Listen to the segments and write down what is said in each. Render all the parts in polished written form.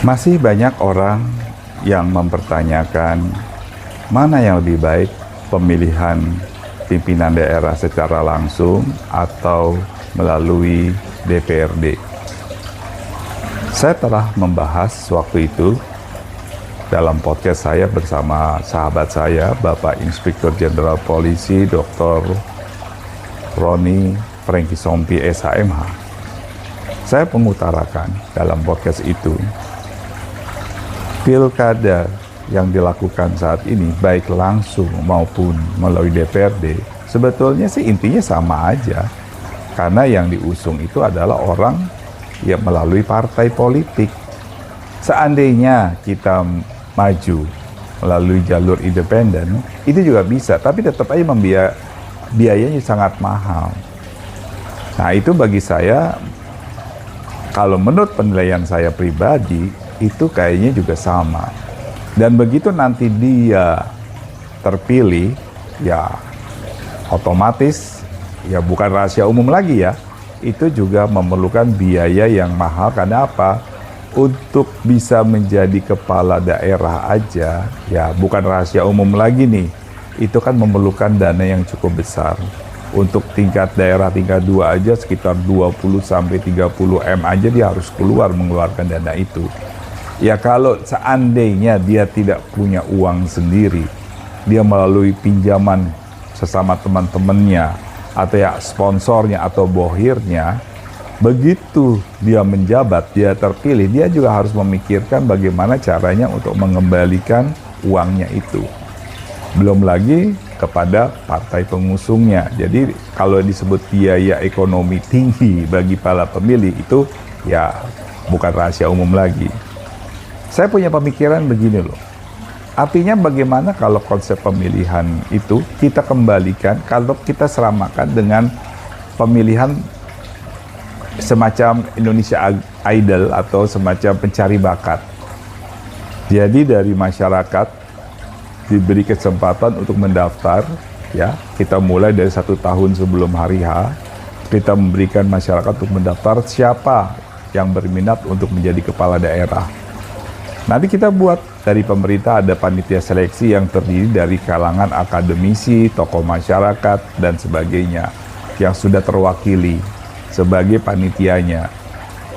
Masih banyak orang yang mempertanyakan mana yang lebih baik, pemilihan pimpinan daerah secara langsung atau melalui DPRD. Saya telah membahas waktu itu dalam podcast saya bersama sahabat saya, Bapak Inspektur Jenderal Polisi Dr. Roni Franky Sompi SHMH. Saya mengutarakan dalam podcast itu, pilkada yang dilakukan saat ini, baik langsung maupun melalui DPRD, sebetulnya sih intinya sama aja. Karena yang diusung itu adalah orang yang melalui partai politik. Seandainya kita maju melalui jalur independen, itu juga bisa, tapi tetap aja biayanya sangat mahal. Nah, itu bagi saya, kalau menurut penilaian saya pribadi, itu kayaknya juga sama. Dan begitu nanti dia terpilih, ya otomatis, ya bukan rahasia umum lagi ya, itu juga memerlukan biaya yang mahal. Karena apa? Untuk bisa menjadi kepala daerah aja, ya bukan rahasia umum lagi nih, itu kan memerlukan dana yang cukup besar. Untuk tingkat daerah tingkat 2 aja sekitar 20-30 M aja dia harus mengeluarkan dana itu. Ya kalau seandainya dia tidak punya uang sendiri, dia melalui pinjaman sesama teman-temannya, atau ya sponsornya atau bohirnya, begitu dia menjabat, dia terpilih, dia juga harus memikirkan bagaimana caranya untuk mengembalikan uangnya itu. Belum lagi kepada partai pengusungnya. Jadi kalau disebut biaya ekonomi tinggi bagi para pemilih, itu ya bukan rahasia umum lagi. Saya punya pemikiran begini loh. Artinya bagaimana kalau konsep pemilihan itu kita kembalikan, kalau kita seramakan dengan pemilihan semacam Indonesia Idol atau semacam pencari bakat. Jadi dari masyarakat diberi kesempatan untuk mendaftar, ya kita mulai dari 1 tahun sebelum hari H, kita memberikan masyarakat untuk mendaftar siapa yang berminat untuk menjadi kepala daerah. Nanti kita buat dari pemerintah ada panitia seleksi yang terdiri dari kalangan akademisi, tokoh masyarakat, dan sebagainya yang sudah terwakili sebagai panitianya.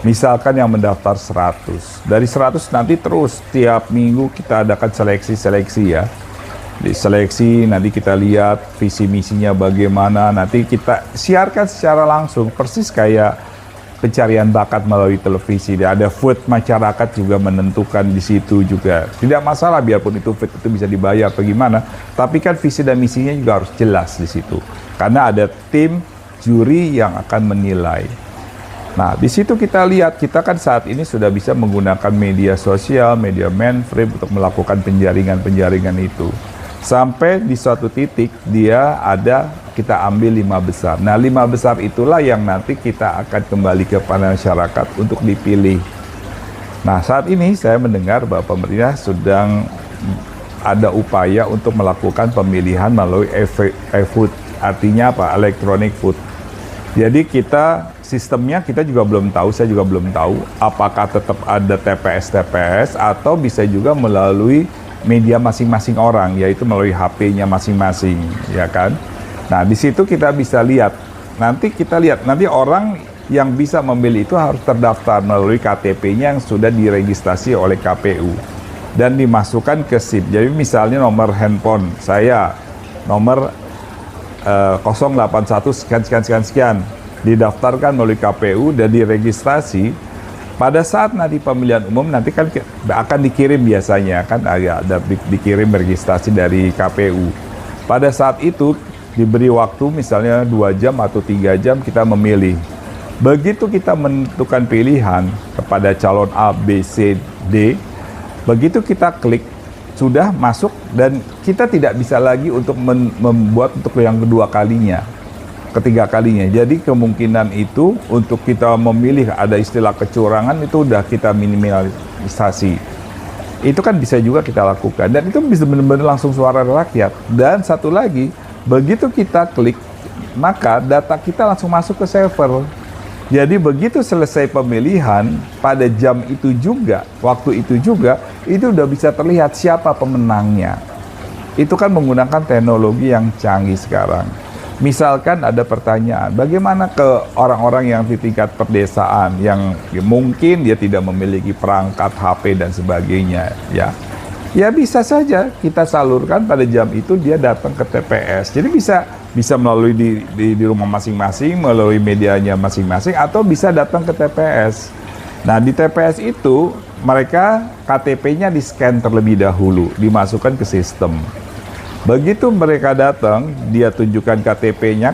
Misalkan yang mendaftar 100, dari 100 nanti terus tiap minggu kita adakan seleksi-seleksi ya. Di seleksi nanti kita lihat visi misinya bagaimana, nanti kita siarkan secara langsung, persis kayak pencarian bakat melalui televisi. Ada vote masyarakat juga menentukan di situ juga. Tidak masalah biarpun itu vote itu bisa dibayar atau gimana, tapi kan visi dan misinya juga harus jelas di situ. Karena ada tim juri yang akan menilai. Nah, di situ kita lihat, kita kan saat ini sudah bisa menggunakan media sosial, media mainstream untuk melakukan penjaringan-penjaringan itu. Sampai di suatu titik dia ada, kita ambil 5 besar. Nah, 5 besar itulah yang nanti kita akan kembali kepada masyarakat untuk dipilih. Nah, saat ini saya mendengar bahwa pemerintah sedang ada upaya untuk melakukan pemilihan melalui e-vote. Artinya apa? Electronic vote. Jadi sistemnya kita juga belum tahu, saya juga belum tahu apakah tetap ada TPS atau bisa juga melalui media masing-masing orang, yaitu melalui HP-nya masing-masing, ya kan? Nah, di situ kita bisa lihat. Nanti kita lihat, nanti orang yang bisa memilih itu harus terdaftar melalui KTP-nya yang sudah diregistrasi oleh KPU dan dimasukkan ke SIM. Jadi misalnya nomor handphone saya, nomor 081 sekian, didaftarkan melalui KPU dan diregistrasi. Pada saat nanti pemilihan umum, nanti kan akan dikirim biasanya, kan ada dikirim registrasi dari KPU. Pada saat itu diberi waktu misalnya 2 jam atau 3 jam kita memilih. Begitu kita menentukan pilihan kepada calon A, B, C, D, begitu kita klik, sudah masuk dan kita tidak bisa lagi untuk membuat untuk yang kedua kalinya, ketiga kalinya. Jadi kemungkinan itu untuk kita memilih, ada istilah kecurangan, itu udah kita minimalisasi. Itu kan bisa juga kita lakukan dan itu bisa benar-benar langsung suara rakyat. Dan satu lagi, begitu kita klik, maka data kita langsung masuk ke server. Jadi begitu selesai pemilihan, pada jam itu juga, waktu itu juga, itu udah bisa terlihat siapa pemenangnya. Itu kan menggunakan teknologi yang canggih sekarang. Misalkan ada pertanyaan, bagaimana ke orang-orang yang di tingkat perdesaan, yang mungkin dia tidak memiliki perangkat HP dan sebagainya, ya. Ya bisa saja kita salurkan pada jam itu dia datang ke TPS. Jadi bisa melalui di rumah masing-masing, melalui medianya masing-masing, atau bisa datang ke TPS. Nah di TPS itu mereka KTP-nya di-scan terlebih dahulu, dimasukkan ke sistem. Begitu mereka datang, dia tunjukkan KTP-nya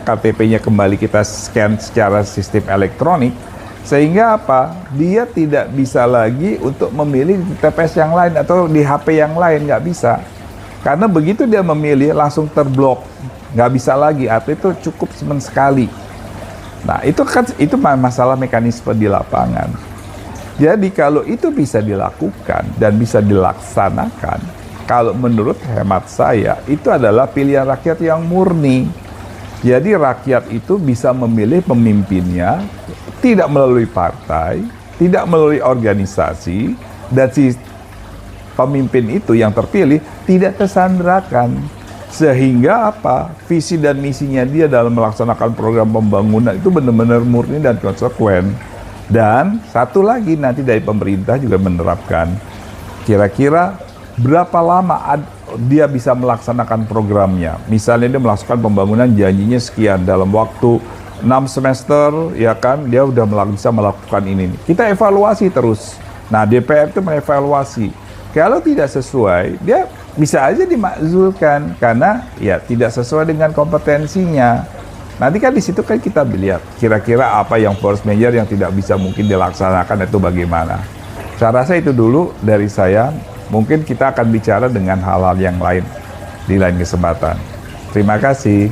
kembali kita scan secara sistem elektronik. Sehingga apa? Dia tidak bisa lagi untuk memilih di TPS yang lain atau di HP yang lain, nggak bisa. Karena begitu dia memilih langsung terblok, nggak bisa lagi, atau itu cukup sekali. Nah itu masalah mekanisme di lapangan. Jadi kalau itu bisa dilakukan dan bisa dilaksanakan, kalau menurut hemat saya itu adalah pilihan rakyat yang murni. Jadi rakyat itu bisa memilih pemimpinnya tidak melalui partai, tidak melalui organisasi, dan si pemimpin itu yang terpilih tidak tersandrakan. Sehingga apa? Visi dan misinya dia dalam melaksanakan program pembangunan itu benar-benar murni dan konsekuen. Dan satu lagi nanti dari pemerintah juga menerapkan kira-kira berapa lama dia bisa melaksanakan programnya. Misalnya dia melaksanakan pembangunan janjinya sekian dalam waktu 6 semester, ya kan, dia udah bisa melakukan ini. Kita evaluasi terus. Nah, DPR itu mengevaluasi. Kalau tidak sesuai, dia bisa aja dimakzulkan karena ya tidak sesuai dengan kompetensinya. Nanti kan di situ kan kita lihat kira-kira apa yang force major yang tidak bisa mungkin dilaksanakan itu bagaimana. Saya rasa itu dulu dari saya. Mungkin kita akan bicara dengan hal-hal yang lain di lain kesempatan. Terima kasih.